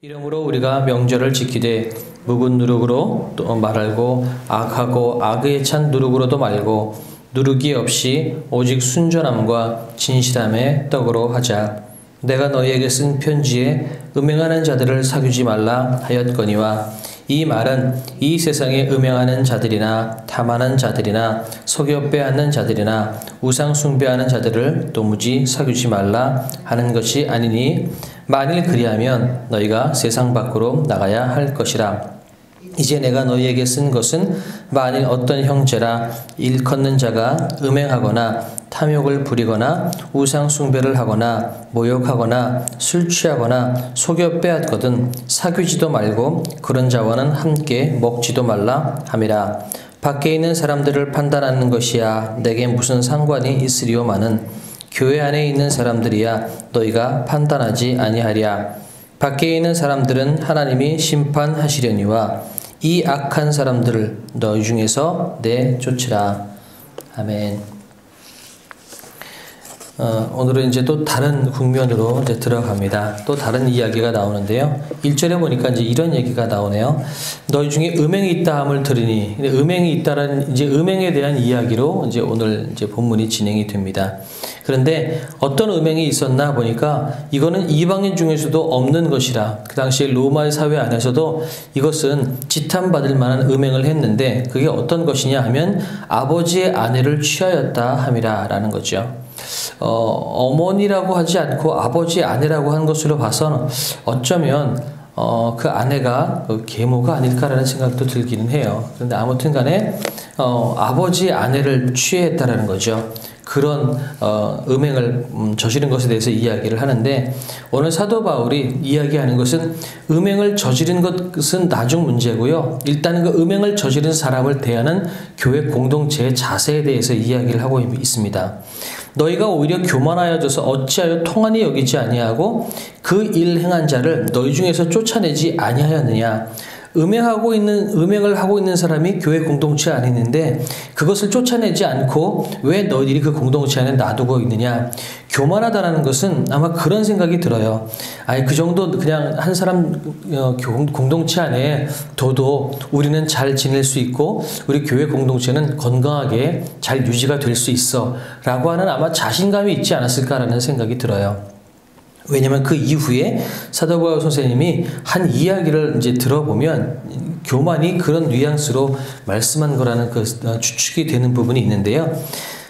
이러므로 우리가 명절을 지키되 묵은 누룩으로 또 말하고 악하고 악에 찬 누룩으로도 말고 누룩이 없이 오직 순전함과 진실함의 떡으로 하자. 내가 너희에게 쓴 편지에 음행하는 자들을 사귀지 말라 하였거니와 이 말은 이 세상에 음행하는 자들이나 탐하는 자들이나 속여 빼앗는 자들이나 우상 숭배하는 자들을 도무지 사귀지 말라 하는 것이 아니니 만일 그리하면 너희가 세상 밖으로 나가야 할 것이라. 이제 내가 너희에게 쓴 것은 만일 어떤 형제라 일컫는 자가 음행하거나 탐욕을 부리거나 우상 숭배를 하거나 모욕하거나 술 취하거나 속여 빼앗거든 사귀지도 말고 그런 자와는 함께 먹지도 말라 함이라. 밖에 있는 사람들을 판단하는 것이야 내게 무슨 상관이 있으리오마는 교회 안에 있는 사람들이야 너희가 판단하지 아니하랴. 밖에 있는 사람들은 하나님이 심판하시려니와 이 악한 사람들을 너희 중에서 내쫓으라. 아멘. 오늘은 이제 또 다른 국면으로 이제 들어갑니다. 또 다른 이야기가 나오는데요. 1절에 보니까 이제 이런 얘기가 나오네요. 너희 중에 음행이 있다함을 들으니, 음행이 있다라는 이제 음행에 대한 이야기로 이제 오늘 이제 본문이 진행이 됩니다. 그런데 어떤 음행이 있었나 보니까 이거는 이방인 중에서도 없는 것이라. 그 당시에 로마의 사회 안에서도 이것은 지탄받을 만한 음행을 했는데 그게 어떤 것이냐 하면 아버지의 아내를 취하였다 함이라 라는 거죠. 어머니라고 하지 않고 아버지의 아내라고 한 것으로 봐서 어쩌면 그 아내가 계모가 아닐까라는 생각도 들기는 해요. 그런데 아무튼 간에 아버지의 아내를 취했다라는 거죠. 그런 음행을 저지른 것에 대해서 이야기를 하는데 오늘 사도 바울이 이야기하는 것은 음행을 저지른 것은 나중 문제고요. 일단 그 음행을 저지른 사람을 대하는 교회 공동체의 자세에 대해서 이야기를 하고 있습니다. 너희가 오히려 교만하여져서 어찌하여 통한이 여기지 아니하고 그 일 행한 자를 너희 중에서 쫓아내지 아니하였느냐. 음행을 하고 있는 사람이 교회 공동체 안에 있는데 그것을 쫓아내지 않고 왜 너희들이 그 공동체 안에 놔두고 있느냐. 교만하다라는 것은 아마 그런 생각이 들어요. 아니 그 정도 그냥 한 사람 공동체 안에 둬도 우리는 잘 지낼 수 있고 우리 교회 공동체는 건강하게 잘 유지가 될 수 있어 라고 하는 아마 자신감이 있지 않았을까라는 생각이 들어요. 왜냐면 그 이후에 사도 바울 선생님이 한 이야기를 이제 들어보면 교만이 그런 뉘앙스로 말씀한 거라는 그 추측이 되는 부분이 있는데요.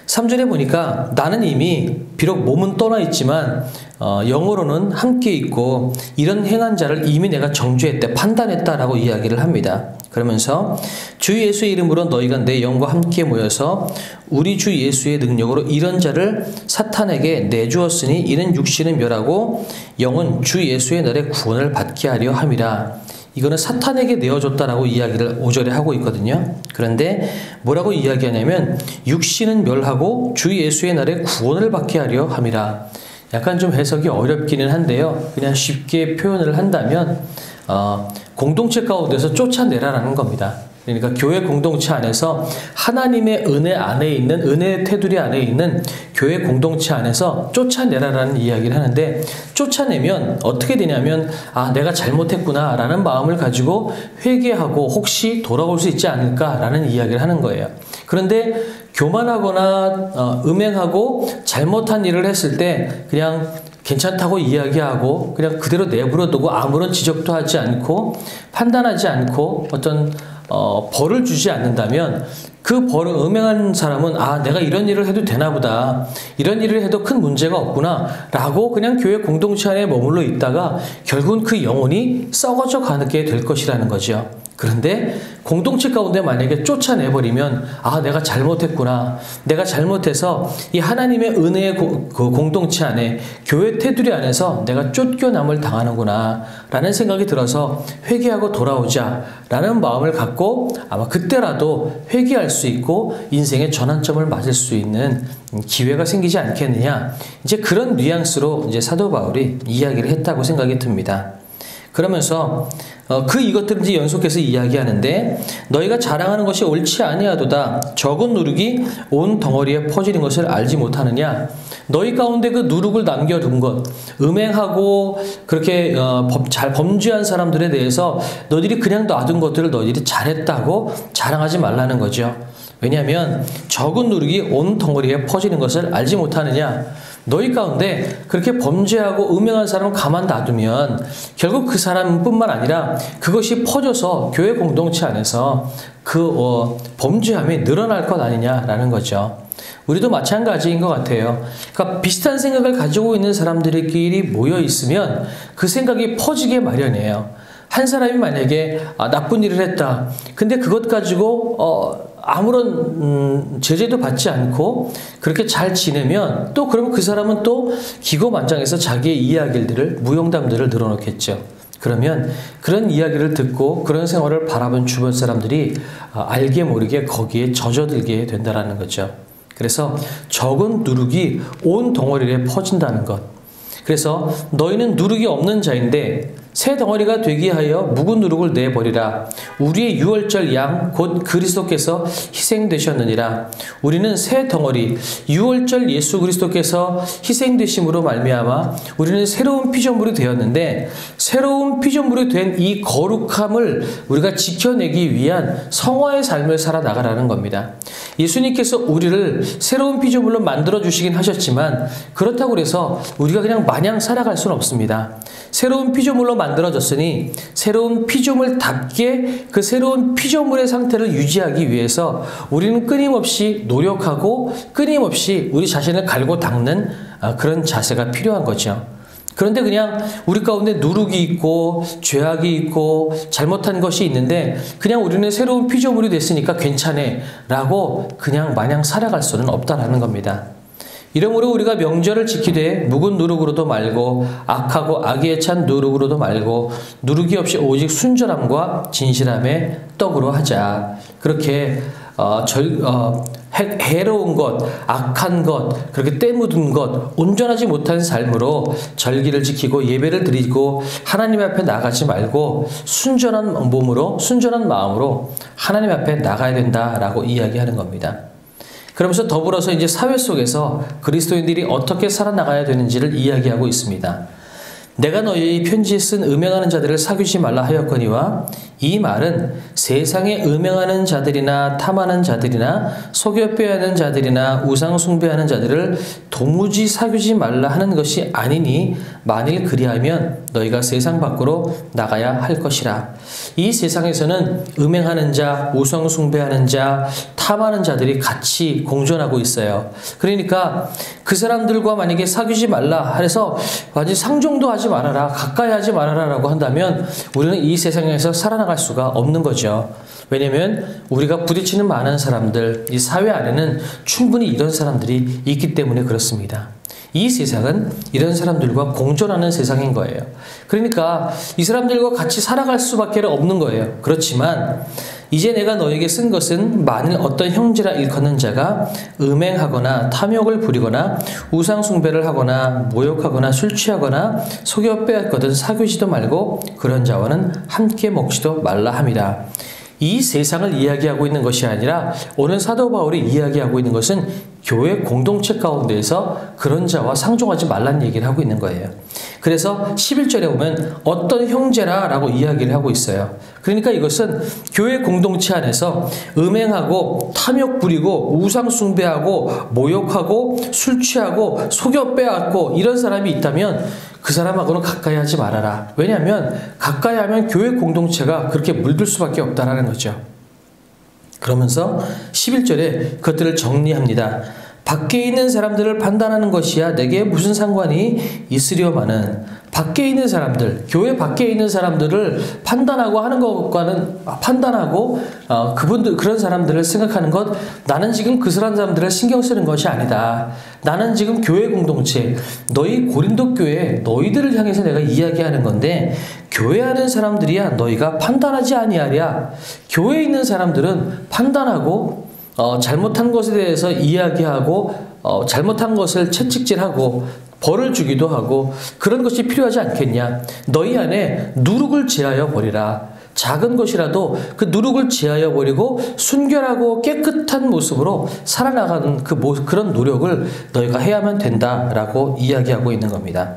3절에 보니까 나는 이미 비록 몸은 떠나 있지만 영으로는 함께 있고 이런 행한 자를 이미 내가 정죄했다, 판단했다라고 이야기를 합니다. 그러면서 주 예수의 이름으로 너희가 내 영과 함께 모여서 우리 주 예수의 능력으로 이런 자를 사탄에게 내주었으니 이는 육신은 멸하고 영은 주 예수의 날에 구원을 받게 하려 함이라. 이거는 사탄에게 내어줬다라고 이야기를 5절에 하고 있거든요. 그런데 뭐라고 이야기하냐면 육신은 멸하고 주 예수의 날에 구원을 받게 하려 함이라. 약간 좀 해석이 어렵기는 한데요. 그냥 쉽게 표현을 한다면 공동체 가운데서 쫓아내라라는 겁니다. 그러니까 교회 공동체 안에서 하나님의 은혜 안에 있는 은혜의 테두리 안에 있는 교회 공동체 안에서 쫓아내라라는 이야기를 하는데 쫓아내면 어떻게 되냐면 내가 잘못했구나 라는 마음을 가지고 회개하고 혹시 돌아올 수 있지 않을까라는 이야기를 하는 거예요. 그런데 교만하거나 음행하고 잘못한 일을 했을 때 그냥 괜찮다고 이야기하고 그냥 그대로 내버려두고 아무런 지적도 하지 않고 판단하지 않고 어떤 벌을 주지 않는다면 그 벌을 음행한 사람은 내가 이런 일을 해도 되나 보다. 이런 일을 해도 큰 문제가 없구나 라고 그냥 교회 공동체 안에 머물러 있다가 결국은 그 영혼이 썩어져 가게 될 것이라는 거죠. 그런데 공동체 가운데 만약에 쫓아내버리면 내가 잘못했구나. 내가 잘못해서 이 하나님의 은혜의 그 공동체 안에 교회 테두리 안에서 내가 쫓겨남을 당하는구나 라는 생각이 들어서 회개하고 돌아오자 라는 마음을 갖고 아마 그때라도 회개할 수 있고 인생의 전환점을 맞을 수 있는 기회가 생기지 않겠느냐. 이제 그런 뉘앙스로 이제 사도 바울이 이야기를 했다고 생각이 듭니다. 그러면서 이것들을 이제 연속해서 이야기하는데 너희가 자랑하는 것이 옳지 아니하도다. 적은 누룩이 온 덩어리에 퍼지는 것을 알지 못하느냐. 너희 가운데 그 누룩을 남겨둔 것, 음행하고 그렇게 잘 범죄한 사람들에 대해서 너희들이 그냥 놔둔 것들을 너희들이 잘했다고 자랑하지 말라는 거죠. 왜냐하면 적은 누룩이 온 덩어리에 퍼지는 것을 알지 못하느냐. 너희 가운데 그렇게 범죄하고 음행한 사람을 가만 놔두면 결국 그 사람뿐만 아니라 그것이 퍼져서 교회 공동체 안에서 그 범죄함이 늘어날 것 아니냐라는 거죠. 우리도 마찬가지인 것 같아요. 그러니까 비슷한 생각을 가지고 있는 사람들끼리 모여 있으면 그 생각이 퍼지게 마련이에요. 한 사람이 만약에 나쁜 일을 했다. 근데 그것 가지고 아무런 제재도 받지 않고 그렇게 잘 지내면 또 그러면 그 사람은 또 기고만장해서 자기의 이야기들을 무용담들을 늘어놓겠죠. 그러면 그런 이야기를 듣고 그런 생활을 바라본 주변 사람들이 알게 모르게 거기에 젖어들게 된다는 거죠. 그래서 적은 누룩이 온 덩어리에 퍼진다는 것. 그래서 너희는 누룩이 없는 자인데 새 덩어리가 되게 하여 묵은 누룩을 내버리라. 우리의 유월절 양 곧 그리스도께서 희생되셨느니라. 우리는 새 덩어리 유월절 예수 그리스도께서 희생되심으로 말미암아 우리는 새로운 피조물이 되었는데 새로운 피조물이 된 이 거룩함을 우리가 지켜내기 위한 성화의 삶을 살아나가라는 겁니다. 예수님께서 우리를 새로운 피조물로 만들어주시긴 하셨지만 그렇다고 해서 우리가 그냥 마냥 살아갈 수는 없습니다. 새로운 피조물로 만들어졌으니 새로운 피조물답게 그 새로운 피조물의 상태를 유지하기 위해서 우리는 끊임없이 노력하고 끊임없이 우리 자신을 갈고 닦는 그런 자세가 필요한 거죠. 그런데 그냥 우리 가운데 누룩이 있고 죄악이 있고 잘못한 것이 있는데 그냥 우리는 새로운 피조물이 됐으니까 괜찮아 라고 그냥 마냥 살아갈 수는 없다라는 겁니다. 이러므로 우리가 명절을 지키되 묵은 누룩으로도 말고 악하고 악에 찬 누룩으로도 말고 누룩이 없이 오직 순전함과 진실함의 떡으로 하자. 그렇게 해로운 것, 악한 것, 그렇게 때묻은 것, 온전하지 못한 삶으로 절기를 지키고 예배를 드리고 하나님 앞에 나가지 말고 순전한 몸으로, 순전한 마음으로 하나님 앞에 나가야 된다라고 이야기하는 겁니다. 그러면서 더불어서 이제 사회 속에서 그리스도인들이 어떻게 살아나가야 되는지를 이야기하고 있습니다. 내가 너희 편지에 쓴 음행하는 자들을 사귀지 말라 하였거니와 이 말은 세상에 음행하는 자들이나 탐하는 자들이나 속여 빼앗는 자들이나 우상 숭배하는 자들을 도무지 사귀지 말라 하는 것이 아니니 만일 그리하면 너희가 세상 밖으로 나가야 할 것이라. 이 세상에서는 음행하는 자, 우상 숭배하는 자, 탐하는 자들이 같이 공존하고 있어요. 그러니까 그 사람들과 만약에 사귀지 말라 해서 완전 상종도 하지 말아라, 가까이 하지 말아라 라고 한다면 우리는 이 세상에서 살아나갈 수가 없는 거죠. 왜냐하면 우리가 부딪히는 많은 사람들, 이 사회 안에는 충분히 이런 사람들이 있기 때문에 그렇습니다. 이 세상은 이런 사람들과 공존하는 세상인 거예요. 그러니까 이 사람들과 같이 살아갈 수밖에 없는 거예요. 그렇지만 이제 내가 너에게 쓴 것은 만일 어떤 형제라 일컫는 자가 음행하거나 탐욕을 부리거나 우상 숭배를 하거나 모욕하거나 술 취하거나 속여 빼앗거든 사귀지도 말고 그런 자와는 함께 먹지도 말라 함이라. 이 세상을 이야기하고 있는 것이 아니라 오늘 사도 바울이 이야기하고 있는 것은 교회 공동체 가운데에서 그런 자와 상종하지 말라는 얘기를 하고 있는 거예요. 그래서 11절에 보면 어떤 형제라 라고 이야기를 하고 있어요. 그러니까 이것은 교회 공동체 안에서 음행하고 탐욕 부리고 우상 숭배하고 모욕하고 술 취하고 속여 빼앗고 이런 사람이 있다면 그 사람하고는 가까이 하지 말아라. 왜냐하면 가까이 하면 교회 공동체가 그렇게 물들 수밖에 없다라는 거죠. 그러면서 11절에 그것들을 정리합니다. 밖에 있는 사람들을 판단하는 것이야 내게 무슨 상관이 있으려마는. 밖에 있는 사람들, 교회 밖에 있는 사람들을 판단하고 하는 것과는 판단하고 그분들 그런 사람들을 생각하는 것, 나는 지금 그 사람들을 신경 쓰는 것이 아니다. 나는 지금 교회 공동체, 너희 고린도 교회 너희들을 향해서 내가 이야기하는 건데 교회 하는 사람들이야 너희가 판단하지 아니하랴. 교회에 있는 사람들은 판단하고 잘못한 것에 대해서 이야기하고 잘못한 것을 채찍질하고 벌을 주기도 하고 그런 것이 필요하지 않겠냐. 너희 안에 누룩을 제하여 버리라. 작은 것이라도 그 누룩을 제하여 버리고 순결하고 깨끗한 모습으로 살아나가는 그런 노력을 너희가 해야만 된다라고 이야기하고 있는 겁니다.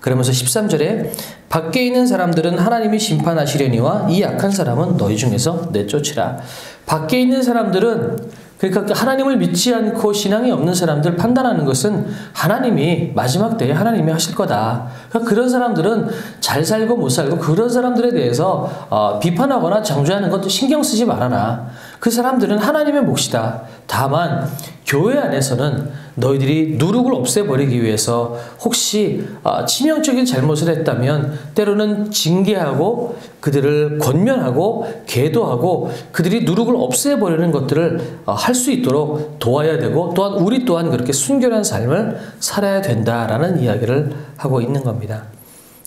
그러면서 13절에 밖에 있는 사람들은 하나님이 심판하시려니와 이 악한 사람은 너희 중에서 내쫓으라. 밖에 있는 사람들은, 그러니까 하나님을 믿지 않고 신앙이 없는 사람들 판단하는 것은 하나님이 마지막 때에 하나님이 하실 거다. 그러니까 그런 사람들은 잘 살고 못 살고 그런 사람들에 대해서 비판하거나 정죄하는 것도 신경 쓰지 말아라. 그 사람들은 하나님의 몫이다. 다만 교회 안에서는 너희들이 누룩을 없애버리기 위해서 혹시 치명적인 잘못을 했다면 때로는 징계하고 그들을 권면하고 계도하고 그들이 누룩을 없애버리는 것들을 할 수 있도록 도와야 되고, 또한 우리 또한 그렇게 순결한 삶을 살아야 된다라는 이야기를 하고 있는 겁니다.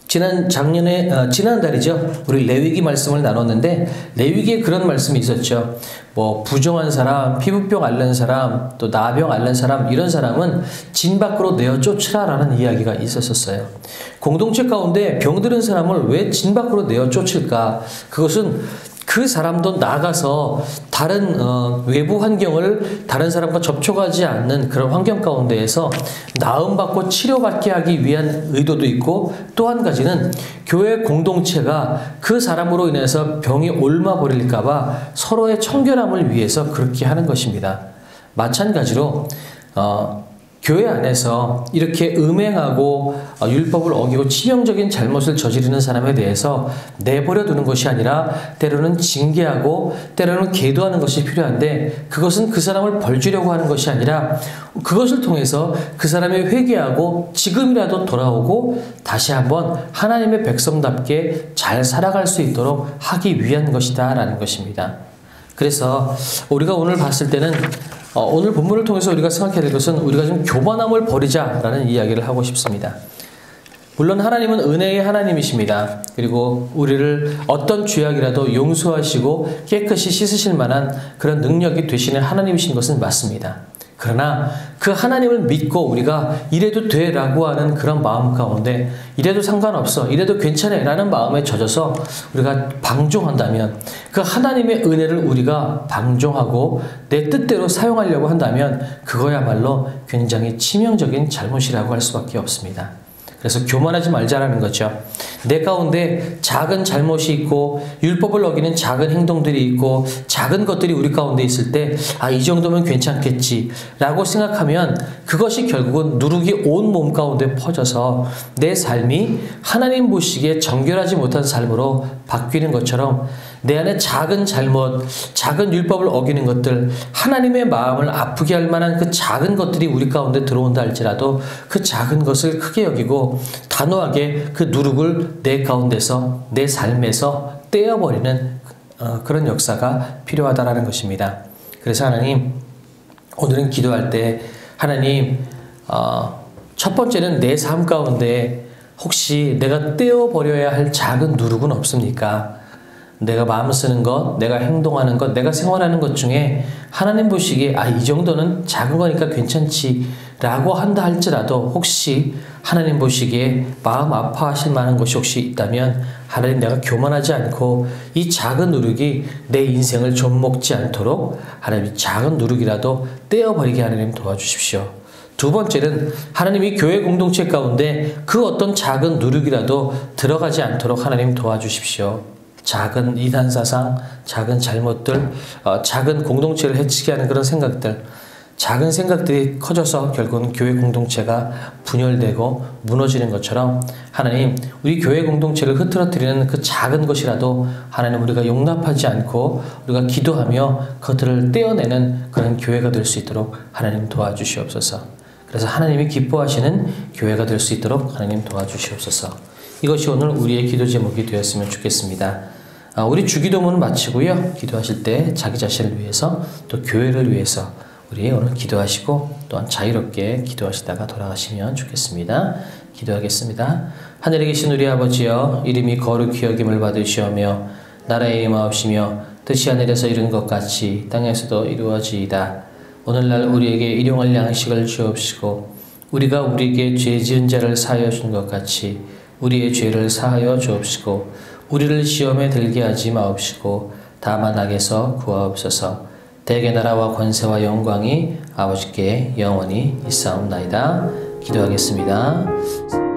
지난달이죠. 우리 레위기 말씀을 나눴는데 레위기에 그런 말씀이 있었죠. 뭐 부정한 사람, 피부병 앓는 사람, 또 나병 앓는 사람, 이런 사람은 진 밖으로 내어 쫓으라라는 이야기가 있었어요. 공동체 가운데 병들은 사람을 왜 진 밖으로 내어 쫓을까? 그것은 그 사람도 나가서 다른 외부 환경을 다른 사람과 접촉하지 않는 그런 환경 가운데에서 나음받고 치료받게 하기 위한 의도도 있고, 또 한 가지는 교회 공동체가 그 사람으로 인해서 병이 옮아버릴까 봐 서로의 청결함을 위해서 그렇게 하는 것입니다. 마찬가지로 교회 안에서 이렇게 음행하고 율법을 어기고 치명적인 잘못을 저지르는 사람에 대해서 내버려 두는 것이 아니라 때로는 징계하고 때로는 계도하는 것이 필요한데, 그것은 그 사람을 벌주려고 하는 것이 아니라 그것을 통해서 그 사람이 회개하고 지금이라도 돌아오고 다시 한번 하나님의 백성답게 잘 살아갈 수 있도록 하기 위한 것이다 라는 것입니다. 그래서 우리가 오늘 봤을 때는 오늘 본문을 통해서 우리가 생각해야 될 것은 우리가 좀 교만함을 버리자라는 이야기를 하고 싶습니다. 물론 하나님은 은혜의 하나님이십니다. 그리고 우리를 어떤 죄악이라도 용서하시고 깨끗이 씻으실 만한 그런 능력이 되시는 하나님이신 것은 맞습니다. 그러나 그 하나님을 믿고 우리가 이래도 돼 라고 하는 그런 마음 가운데 이래도 상관없어, 이래도 괜찮아 라는 마음에 젖어서 우리가 방종한다면, 그 하나님의 은혜를 우리가 방종하고 내 뜻대로 사용하려고 한다면 그거야말로 굉장히 치명적인 잘못이라고 할 수밖에 없습니다. 그래서 교만하지 말자라는 거죠. 내 가운데 작은 잘못이 있고 율법을 어기는 작은 행동들이 있고 작은 것들이 우리 가운데 있을 때 이 정도면 괜찮겠지 라고 생각하면 그것이 결국은 누룩이 온 몸 가운데 퍼져서 내 삶이 하나님 보시기에 정결하지 못한 삶으로 바뀌는 것처럼 내 안에 작은 잘못, 작은 율법을 어기는 것들, 하나님의 마음을 아프게 할 만한 그 작은 것들이 우리 가운데 들어온다 할지라도 그 작은 것을 크게 여기고 단호하게 그 누룩을 내 가운데서, 내 삶에서 떼어버리는 그런 역사가 필요하다라는 것입니다. 그래서 하나님, 오늘은 기도할 때 하나님, 첫 번째는 내 삶 가운데 혹시 내가 떼어버려야 할 작은 누룩은 없습니까? 내가 마음 쓰는 것, 내가 행동하는 것, 내가 생활하는 것 중에 하나님 보시기에 이 정도는 작은 거니까 괜찮지 라고 한다 할지라도 혹시 하나님 보시기에 마음 아파하실 만한 것이 혹시 있다면 하나님, 내가 교만하지 않고 이 작은 누룩이 내 인생을 좀먹지 않도록 하나님 작은 누룩이라도 떼어버리게 하나님 도와주십시오. 두 번째는 하나님이 교회 공동체 가운데 그 어떤 작은 누룩이라도 들어가지 않도록 하나님 도와주십시오. 작은 이단사상, 작은 잘못들, 작은 공동체를 해치게 하는 그런 생각들, 작은 생각들이 커져서 결국은 교회 공동체가 분열되고 무너지는 것처럼 하나님, 우리 교회 공동체를 흐트러뜨리는 그 작은 것이라도 하나님 우리가 용납하지 않고 우리가 기도하며 그것들을 떼어내는 그런 교회가 될 수 있도록 하나님 도와주시옵소서. 그래서 하나님이 기뻐하시는 교회가 될 수 있도록 하나님 도와주시옵소서. 이것이 오늘 우리의 기도 제목이 되었으면 좋겠습니다. 우리 주기도문 마치고요. 기도하실 때 자기 자신을 위해서 또 교회를 위해서 우리 오늘 기도하시고 또한 자유롭게 기도하시다가 돌아가시면 좋겠습니다. 기도하겠습니다. 하늘에 계신 우리 아버지여, 이름이 거룩히 여김을 받으시오며 나라의 임하옵시며 뜻이 하늘에서 이룬 것 같이 땅에서도 이루어지이다. 오늘날 우리에게 일용할 양식을 주옵시고 우리가 우리에게 죄 지은 자를 사하여 준 것 같이 우리의 죄를 사하여 주옵시고 우리를 시험에 들게 하지 마옵시고 다만 악에서 구하옵소서. 대개 나라와 권세와 영광이 아버지께 영원히 있사옵나이다. 기도하겠습니다.